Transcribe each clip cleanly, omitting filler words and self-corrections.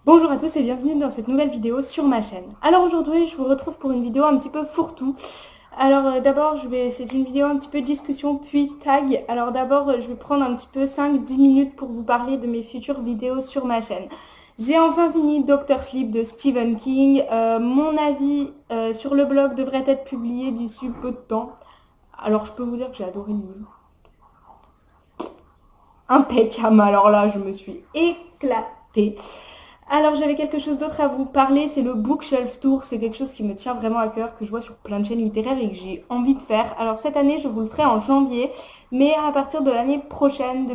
Bonjour à tous et bienvenue dans cette nouvelle vidéo sur ma chaîne. Alors aujourd'hui je vous retrouve pour une vidéo un petit peu fourre-tout. Alors d'abord c'est une vidéo un petit peu discussion puis tag. Alors d'abord je vais prendre un petit peu 5-10 minutes pour vous parler de mes futures vidéos sur ma chaîne. J'ai enfin fini Dr. Sleep de Stephen King. Mon avis sur le blog devrait être publié d'ici peu de temps. Alors je peux vous dire que j'ai adoré le livre. Impeccable, alors là je me suis éclatée. Alors j'avais quelque chose d'autre à vous parler, c'est le Bookshelf Tour, c'est quelque chose qui me tient vraiment à cœur, que je vois sur plein de chaînes littéraires et que j'ai envie de faire. Alors cette année je vous le ferai en janvier, mais à partir de l'année prochaine,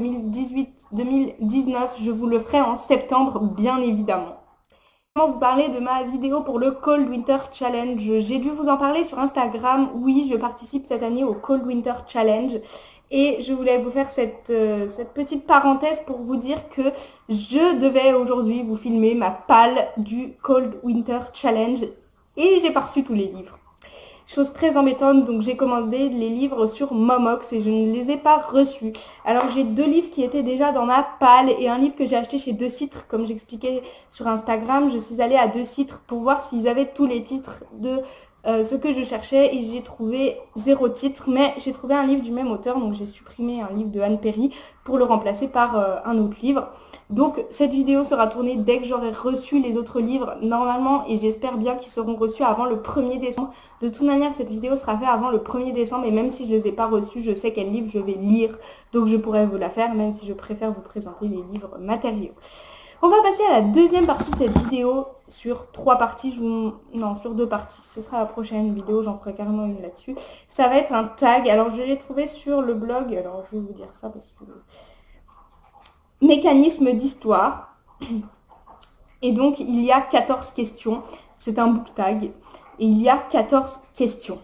2018-2019, je vous le ferai en septembre bien évidemment. Vous parler de ma vidéo pour le Cold Winter Challenge. J'ai dû vous en parler sur Instagram. Oui, je participe cette année au Cold Winter Challenge. Et je voulais vous faire cette petite parenthèse pour vous dire que je devais aujourd'hui vous filmer ma palle du Cold Winter Challenge. Et j'ai pas reçu tous les livres. Chose très embêtante, donc j'ai commandé les livres sur Momox et je ne les ai pas reçus. Alors j'ai 2 livres qui étaient déjà dans ma palle et un livre que j'ai acheté chez Deux Citres, comme j'expliquais sur Instagram. Je suis allée à Deux Citres pour voir s'ils avaient tous les titres de ce que je cherchais et j'ai trouvé 0 titre, mais j'ai trouvé un livre du même auteur, donc j'ai supprimé un livre de Anne Perry pour le remplacer par un autre livre. Donc cette vidéo sera tournée dès que j'aurai reçu les autres livres normalement et j'espère bien qu'ils seront reçus avant le 1er décembre. De toute manière, cette vidéo sera faite avant le 1er décembre et même si je ne les ai pas reçus, je sais quel livre je vais lire. Donc je pourrais vous la faire même si je préfère vous présenter les livres matériaux. On va passer à la deuxième partie de cette vidéo sur 3 parties, non sur 2 parties. Ce sera la prochaine vidéo, j'en ferai carrément une là-dessus. Ça va être un tag, alors je l'ai trouvé sur le blog, alors je vais vous dire ça parce que... Mécanisme d'histoire. Et donc, il y a 14 questions. C'est un book tag. Et il y a 14 questions.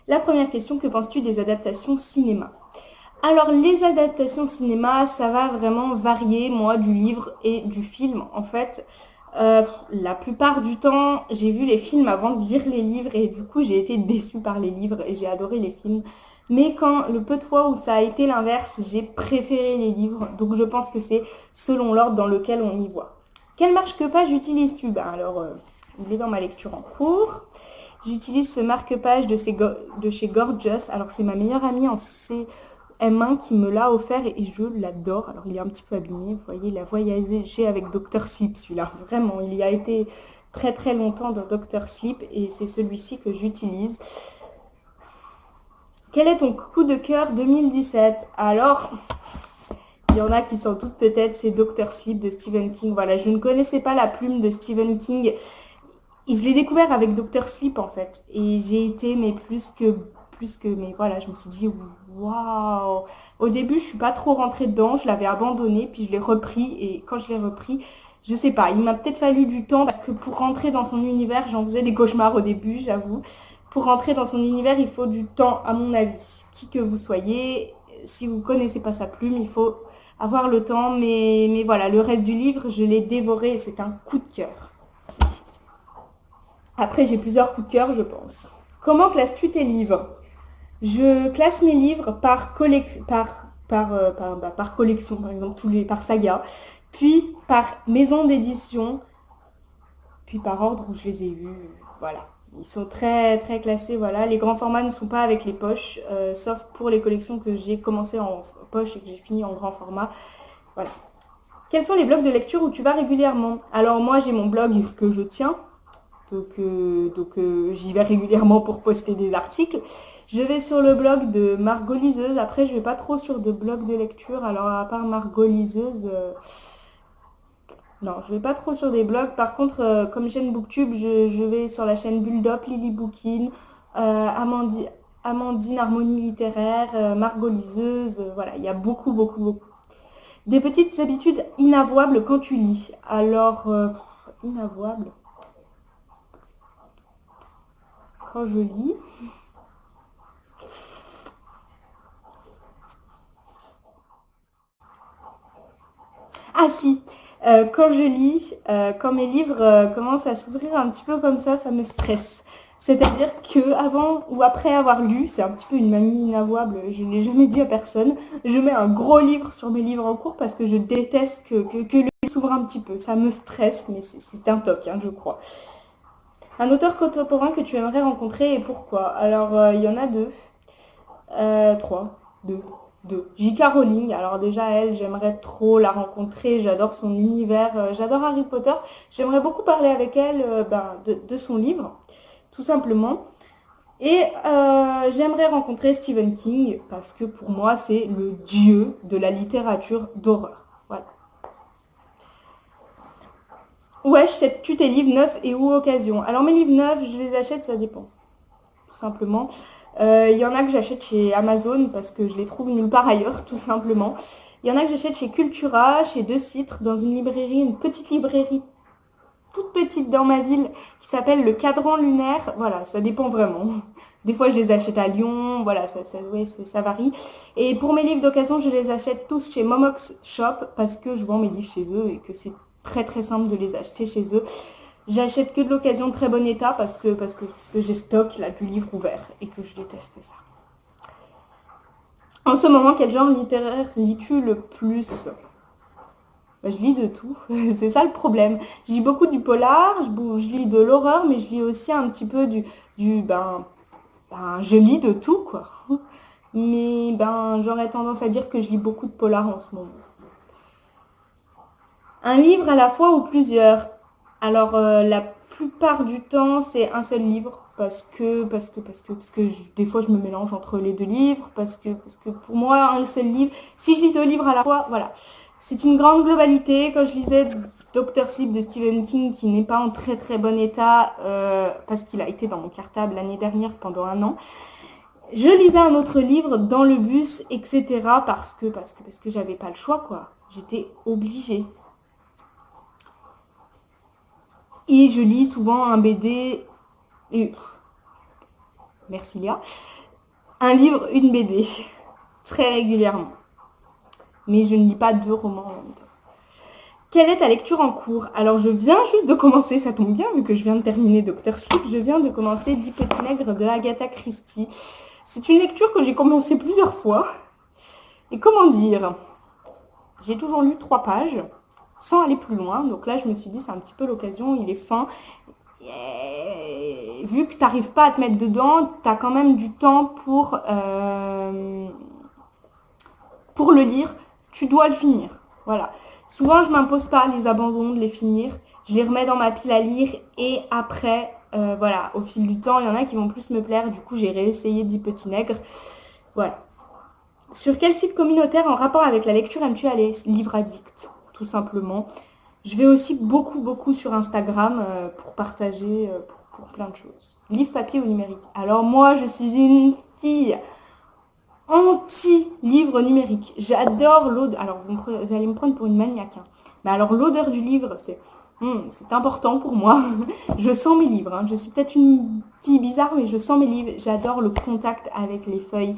La première question, que penses-tu des adaptations cinéma? Alors, les adaptations cinéma, ça va vraiment varier, moi, du livre et du film. En fait, la plupart du temps, j'ai vu les films avant de lire les livres et du coup, j'ai été déçue par les livres et j'ai adoré les films. Mais quand le peu de fois où ça a été l'inverse, j'ai préféré les livres. Donc, je pense que c'est selon l'ordre dans lequel on y voit. Quelle marque-page utilises-tu? Alors, il est dans ma lecture en cours. J'utilise ce marque-page de chez Gorgeous. Alors, c'est ma meilleure amie en CM1 qui me l'a offert et je l'adore. Alors, il est un petit peu abîmé. Vous voyez, il a voyagé avec Dr. Sleep, celui-là. Vraiment, il y a été très très longtemps dans Dr. Sleep et c'est celui-ci que j'utilise. Quel est ton coup de cœur 2017? Alors... il y en a qui sont toutes peut-être, c'est Dr. Sleep de Stephen King. Voilà, je ne connaissais pas la plume de Stephen King. Et je l'ai découvert avec Dr. Sleep en fait. Et j'ai été, mais mais voilà, je me suis dit, waouh. Au début, je suis pas trop rentrée dedans, je l'avais abandonné, puis je l'ai repris. Et quand je l'ai repris, je sais pas, il m'a peut-être fallu du temps parce que pour rentrer dans son univers, j'en faisais des cauchemars au début, j'avoue. Pour rentrer dans son univers, il faut du temps, à mon avis. Qui que vous soyez, si vous connaissez pas sa plume, il faut avoir le temps, mais voilà, le reste du livre, je l'ai dévoré et c'est un coup de cœur. Après, j'ai plusieurs coups de cœur, je pense. Comment classes-tu tes livres? Je classe mes livres par collection, par collection, par exemple, par saga, puis par maison d'édition, puis par ordre où je les ai eus, voilà. Ils sont très très classés, voilà. Les grands formats ne sont pas avec les poches, sauf pour les collections que j'ai commencé en poche et que j'ai fini en grand format. Voilà. Quels sont les blogs de lecture où tu vas régulièrement? Alors moi j'ai mon blog que je tiens, donc j'y vais régulièrement pour poster des articles. Je vais sur le blog de Margot Liseuse, après je vais pas trop sur de blogs de lecture, alors à part Margot Liseuse... non, je vais pas trop sur des blogs. Par contre, comme chaîne Booktube, je vais sur la chaîne Bulldop, Lily Bookin, Amandine Harmonie Littéraire, Margot Liseuse. Voilà, il y a beaucoup, beaucoup, beaucoup. Des petites habitudes inavouables quand tu lis. Alors, inavouables. Quand je lis. Ah si, quand je lis, quand mes livres commencent à s'ouvrir un petit peu comme ça me stresse. C'est-à-dire que avant ou après avoir lu, c'est un petit peu une manie inavouable, je ne l'ai jamais dit à personne, je mets un gros livre sur mes livres en cours parce que je déteste que le s'ouvre un petit peu. Ça me stresse, mais c'est un toc, hein, je crois. Un auteur contemporain que tu aimerais rencontrer et pourquoi? Alors, il y en a deux. Trois. Deux. J.K. Rowling. Alors déjà, elle, j'aimerais trop la rencontrer. J'adore son univers. J'adore Harry Potter. J'aimerais beaucoup parler avec elle de son livre, tout simplement. Et j'aimerais rencontrer Stephen King parce que pour moi, c'est le dieu de la littérature d'horreur. Voilà. Où achètes-tu tes livres neufs et où occasion? Alors mes livres neufs, je les achète, ça dépend. Tout simplement. Il y en a que j'achète chez Amazon parce que je les trouve nulle part ailleurs, tout simplement. Il y en a que j'achète chez Cultura, chez Deux Citres, dans une librairie, une petite librairie toute petite dans ma ville qui s'appelle le Cadran Lunaire. Voilà, ça dépend vraiment. Des fois, je les achète à Lyon, voilà, ça varie. Et pour mes livres d'occasion, je les achète tous chez Momox Shop parce que je vends mes livres chez eux et que c'est très très simple de les acheter chez eux. J'achète que de l'occasion de très bon état parce que j'ai stock là du livre ouvert et que je déteste ça. En ce moment, quel genre littéraire lis-tu le plus? Je lis de tout, c'est ça le problème. Je lis beaucoup du polar, je lis de l'horreur, mais je lis aussi un petit peu je lis de tout quoi. Mais j'aurais tendance à dire que je lis beaucoup de polar en ce moment. Un livre à la fois ou plusieurs? Alors la plupart du temps c'est un seul livre parce que des fois je me mélange entre les deux livres parce que pour moi un seul livre, si je lis deux livres à la fois, voilà. C'est une grande globalité. Quand je lisais Dr. Sleep de Stephen King, qui n'est pas en très très bon état, parce qu'il a été dans mon cartable l'année dernière pendant 1 an, je lisais un autre livre dans le bus, etc. parce que j'avais pas le choix, quoi. J'étais obligée. Et je lis souvent un BD, merci Léa, un livre, une BD, très régulièrement. Mais je ne lis pas 2 romans en même temps. Quelle est ta lecture en cours? Alors je viens juste de commencer, ça tombe bien vu que je viens de terminer Dr. Sleep, je viens de commencer 10 petits nègres de Agatha Christie. C'est une lecture que j'ai commencé plusieurs fois. Et comment dire? J'ai toujours lu 3 pages, sans aller plus loin. Donc là je me suis dit c'est un petit peu l'occasion, il est fin. Et vu que tu n'arrives pas à te mettre dedans, tu as quand même du temps pour le lire. Tu dois le finir. Voilà. Souvent, je m'impose pas les abandons de les finir. Je les remets dans ma pile à lire et après, voilà, au fil du temps, il y en a qui vont plus me plaire. Du coup, j'ai réessayé 10 petits nègres. Voilà. Sur quel site communautaire en rapport avec la lecture aimes-tu aller? Livre Addict, tout simplement. Je vais aussi beaucoup sur Instagram pour partager pour plein de choses. Livre papier ou numérique? Alors moi, je suis une fille anti-livre numérique. J'adore l'odeur. Alors, vous allez me prendre pour une maniaque. Hein. Mais alors, l'odeur du livre, c'est important pour moi. Je sens mes livres. Hein. Je suis peut-être une fille bizarre, mais je sens mes livres. J'adore le contact avec les feuilles.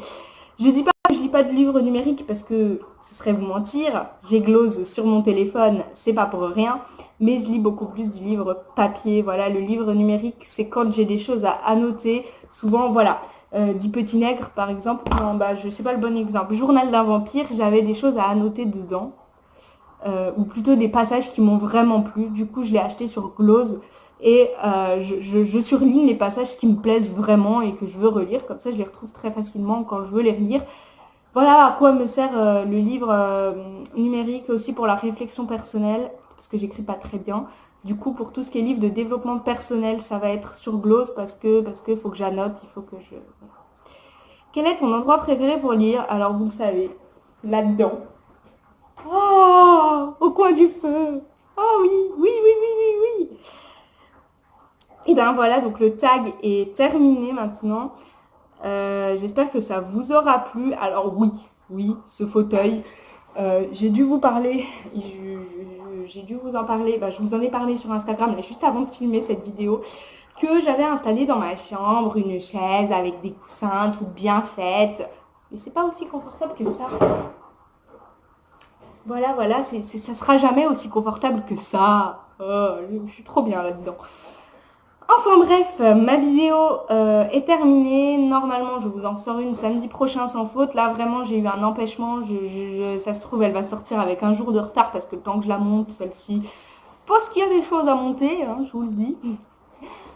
Je dis pas que je lis pas de livres numériques parce que ce serait vous mentir. J'églose sur mon téléphone, c'est pas pour rien. Mais je lis beaucoup plus du livre papier. Voilà, le livre numérique, c'est quand j'ai des choses à annoter. Souvent, voilà. 10 petits nègres par exemple, non, je sais pas le bon exemple. Journal d'un vampire, j'avais des choses à annoter dedans, ou plutôt des passages qui m'ont vraiment plu. Du coup, je l'ai acheté sur Glose et je surligne les passages qui me plaisent vraiment et que je veux relire. Comme ça, je les retrouve très facilement quand je veux les relire. Voilà à quoi me sert le livre numérique aussi pour la réflexion personnelle, parce que j'écris pas très bien. Du coup, pour tout ce qui est livre de développement personnel, ça va être sur Glose parce que faut que j'annote, il faut que je... Voilà. Quel est ton endroit préféré pour lire? Alors, vous le savez, là-dedans. Oh, au coin du feu. Oh oui. Et bien voilà, donc le tag est terminé maintenant. J'espère que ça vous aura plu. Alors oui, ce fauteuil, j'ai dû vous parler, j'ai dû vous en parler, je vous en ai parlé sur Instagram, mais juste avant de filmer cette vidéo, que j'avais installé dans ma chambre une chaise avec des coussins toutes bien faites. Mais c'est pas aussi confortable que ça. Voilà, ça sera jamais aussi confortable que ça. Oh, je suis trop bien là-dedans. Enfin bref, ma vidéo est terminée. Normalement, je vous en sors une samedi prochain sans faute. Là, vraiment, j'ai eu un empêchement. Ça se trouve, elle va sortir avec un jour de retard parce que le temps que je la monte, celle-ci, parce qu'il y a des choses à monter, hein, je vous le dis.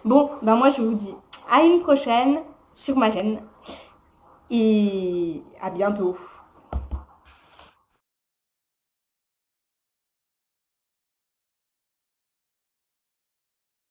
Bon, ben moi, je vous dis à une prochaine sur ma chaîne et à bientôt.